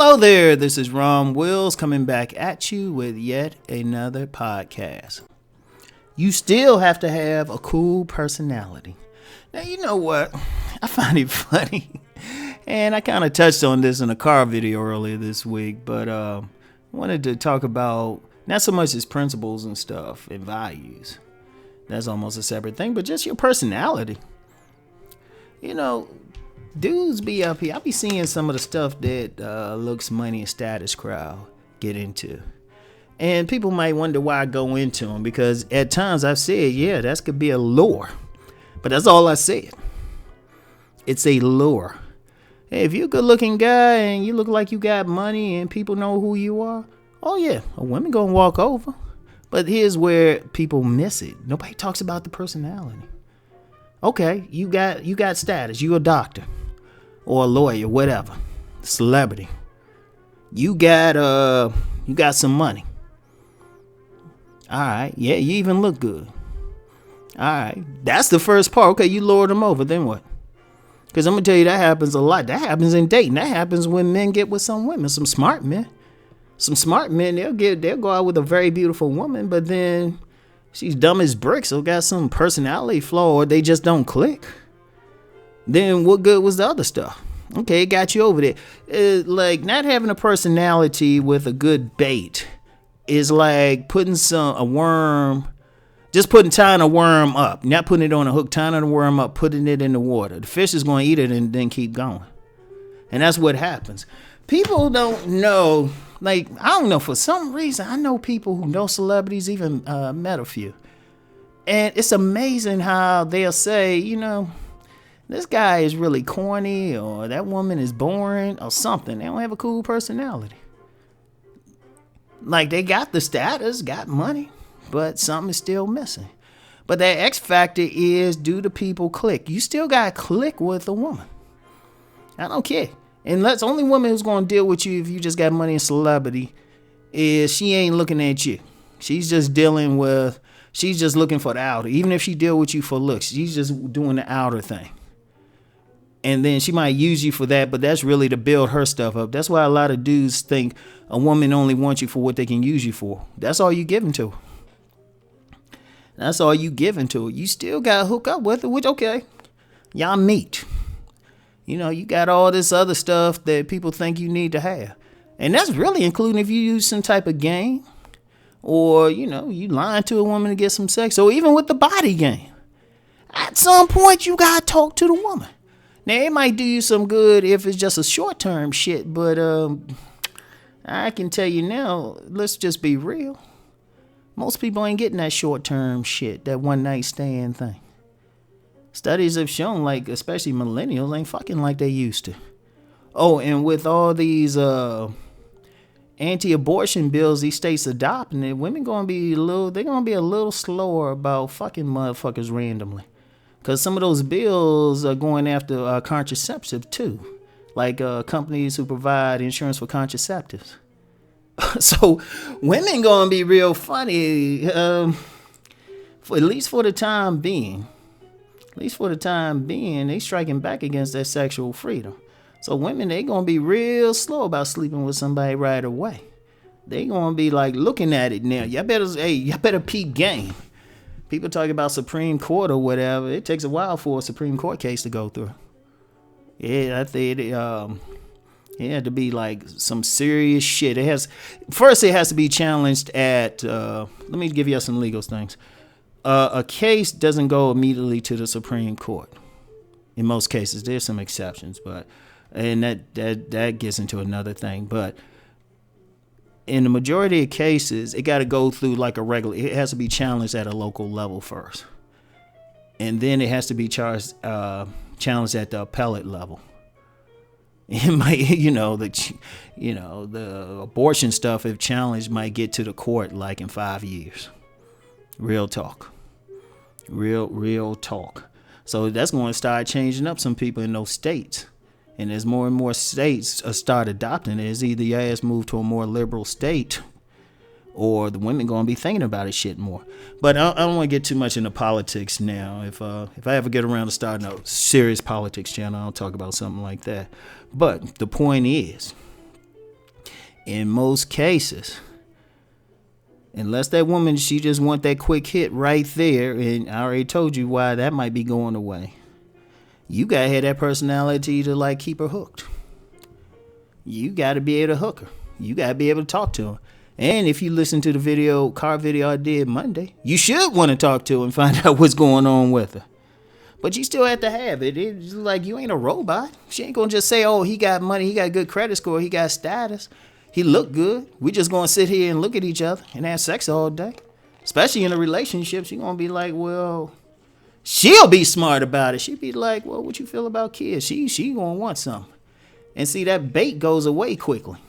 Hello there, this is Rom Wills coming back at you with yet another podcast. You still have to have a cool personality. Now, you know what? I find it funny, and I kind of touched on this in a car video earlier this week, but I wanted to talk about not so much as principles and stuff and values. That's almost a separate thing, but just your personality. You know, dudes be up here. I be seeing some of the stuff that looks money and status crowd get into. And people might wonder why I go into them, because at times I've said, yeah, that could be a lure. But that's all I said. It's a lure. Hey, if you're a good looking guy and you look like you got money and people know who you are, oh yeah, a woman gonna walk over. But here's where people miss it. Nobody talks about the personality. Okay, you got status. You a doctor or a lawyer, whatever, celebrity. You got some money. All right, yeah, you even look good. All right, that's the first part. Okay, you lured them over. Then what? Because I'm gonna tell you that happens a lot. That happens in dating. That happens when men get with some women, some smart men. Some smart men, they'll go out with a very beautiful woman, but then she's dumb as bricks or got some personality flaw, or they just don't click. Then what good was the other stuff? Okay, it got you over there. Like not having a personality with a good bait is like putting tying a worm up, not putting it on a hook, tying the worm up, putting it in the water. The fish is going to eat it and then keep going. And that's what happens. People don't know. Like, I don't know, for some reason, I know people who know celebrities, even met a few. And it's amazing how they'll say, you know, this guy is really corny, or that woman is boring, or something. They don't have a cool personality. Like, they got the status, got money, but something is still missing. But that X factor is, do the people click? You still got to click with a woman. I don't care. And that's the only woman who's going to deal with you if you just got money and celebrity is she ain't looking at you. She's just looking for the outer. Even if she deal with you for looks, she's just doing the outer thing. And then she might use you for that, but that's really to build her stuff up. That's why a lot of dudes think a woman only wants you for what they can use you for. That's all you giving to her. That's all you giving to her. You still got to hook up with her, which, okay, y'all meet. You know, you got all this other stuff that people think you need to have. And that's really including if you use some type of game, or, you know, you lying to a woman to get some sex, or even with the body game. At some point, you got to talk to the woman. Now, it might do you some good if it's just a short-term shit, but I can tell you now, let's just be real. Most people ain't getting that short-term shit, that one-night stand thing. Studies have shown, like, especially millennials ain't fucking like they used to. Oh, and with all these anti-abortion bills these states adopting it, women gonna be a little slower about fucking motherfuckers randomly. Because some of those bills are going after contraceptives too. Like companies who provide insurance for contraceptives. So women gonna be real funny, at least for the time being. They striking back against their sexual freedom. So women, they gonna be real slow about sleeping with somebody right away. They gonna be like looking at it now. Y'all better peep game. People talk about Supreme Court or whatever. It takes a while for a Supreme Court case to go through. Yeah, I think it had to be like some serious shit. It has to be challenged at. Let me give you some legal things. A case doesn't go immediately to the Supreme Court. In most cases, there's some exceptions, and that gets into another thing. But in the majority of cases, it got to go through like it has to be challenged at a local level first, and then it has to be challenged at the appellate level. It might, the abortion stuff, if challenged, might get to the court like in 5 years. Real talk. Real talk. So that's going to start changing up some people in those states. And as more and more states start adopting it, it's either your ass move to a more liberal state, or the women going to be thinking about it shit more. But I don't want to get too much into politics now. If I ever get around to starting a serious politics channel, I'll talk about something like that. But the point is, in most cases, unless that woman, she just want that quick hit right there, and I already told you why that might be going away. You gotta have that personality to like keep her hooked. You gotta be able to hook her. You gotta be able to talk to her. And if you listen to the car video I did Monday, you should want to talk to her and find out what's going on with her. But you still have to have it. It's like you ain't a robot. She ain't gonna just say, oh, he got money, he got good credit score, he got status, he look good. We just gonna sit here and look at each other and have sex all day. Especially in a relationship, she gonna be like, well, she'll be smart about it. She'll be like, well, what you feel about kids? She gonna want something. And see, that bait goes away quickly.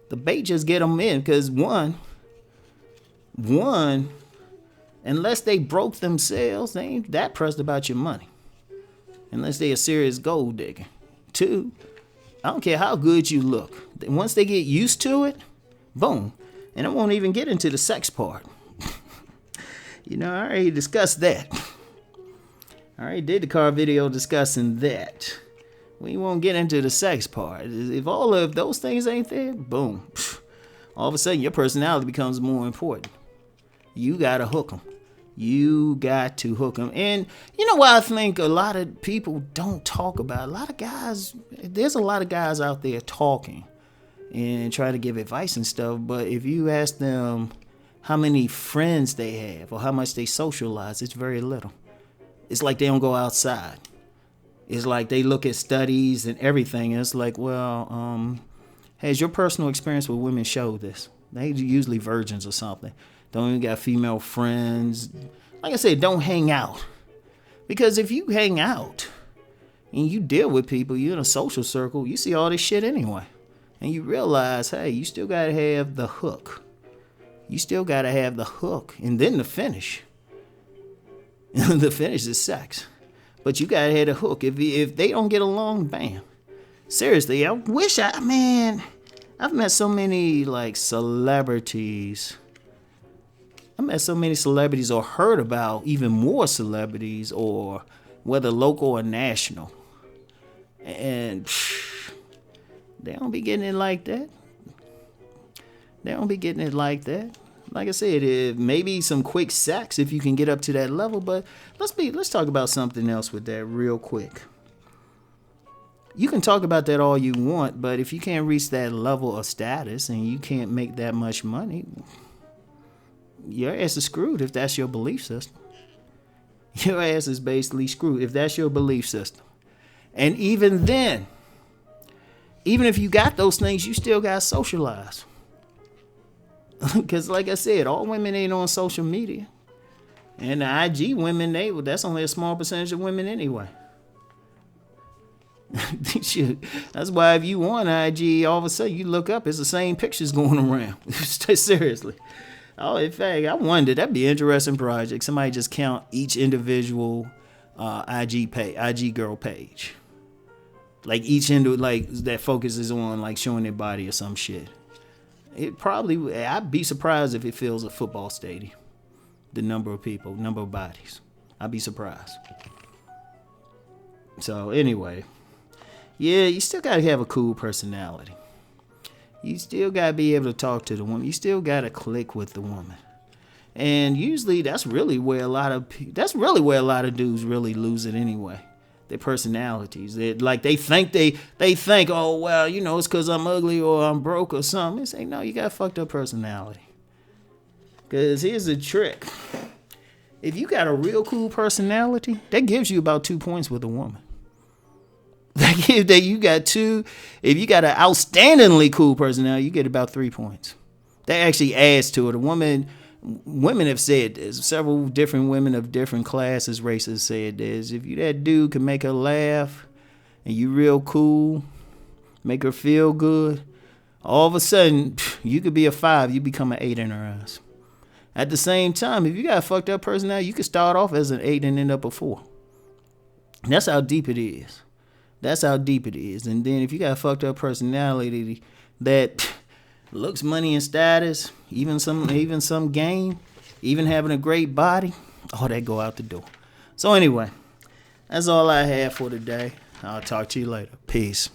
The bait just get them in because one, unless they broke themselves, they ain't that pressed about your money. Unless they a serious gold digger. Two, I don't care how good you look. Once they get used to it, boom. And I won't even get into the sex part. I already discussed that. I already did the car video discussing that. We won't get into the sex part. If all of those things ain't there, boom. All of a sudden, your personality becomes more important. You got to hook them. You got to hook them. And you know what I think a lot of people don't talk about? There's a lot of guys out there talking and trying to give advice and stuff. But if you ask them how many friends they have or how much they socialize, it's very little. It's like they don't go outside. It's like they look at studies and everything. And it's like, well, has your personal experience with women showed this? They usually virgins or something. Don't even got female friends. Like I said, don't hang out. Because if you hang out and you deal with people, you're in a social circle, you see all this shit anyway. And you realize, hey, you still got to have the hook. You still got to have the hook. And then the finish. The finish is sex. But you gotta have a hook. If they don't get along, bam. Seriously, I wish I've met so many like celebrities. I met so many celebrities or heard about even more celebrities, or whether local or national. And they don't be getting it like that. They don't be getting it like that. Like I said, maybe some quick sex if you can get up to that level, but let's talk about something else with that real quick. You can talk about that all you want, but if you can't reach that level of status and you can't make that much money, your ass is screwed if that's your belief system. Your ass is basically screwed if that's your belief system. And even then, even if you got those things, you still got to socialize. Because like I said, all women ain't on social media. And the IG women, that's only a small percentage of women anyway. That's why if you on IG, all of a sudden you look up, it's the same pictures going around. Seriously. Oh, in fact, I wondered, that'd be an interesting project. Somebody just count each individual IG girl page. Like each that focuses on like showing their body or some shit. I'd be surprised if it fills a football stadium. The number of people, number of bodies. I'd be surprised. So anyway, yeah, you still gotta have a cool personality. You still gotta be able to talk to the woman. You still gotta click with the woman. And usually that's really where a lot of dudes really lose it anyway. Their personalities. They think, oh, well, it's because I'm ugly or I'm broke or something. It's like, no, you got a fucked up personality. Because here's the trick. If you got a real cool personality, that gives you about 2 points with a woman. If you got an outstandingly cool personality, you get about 3 points. That actually adds to it. Women have said this. Several different women of different classes, races said this. If you that dude can make her laugh and you real cool, make her feel good, all of a sudden you could be a 5, you become an 8 in her eyes. At the same time, if you got a fucked up personality, you could start off as an 8 and end up a 4. That's how deep it is. And then if you got a fucked up personality that looks, money, and status, even some game, even having a great body, all that go out the door. So anyway, that's all I have for today. I'll talk to you later. Peace.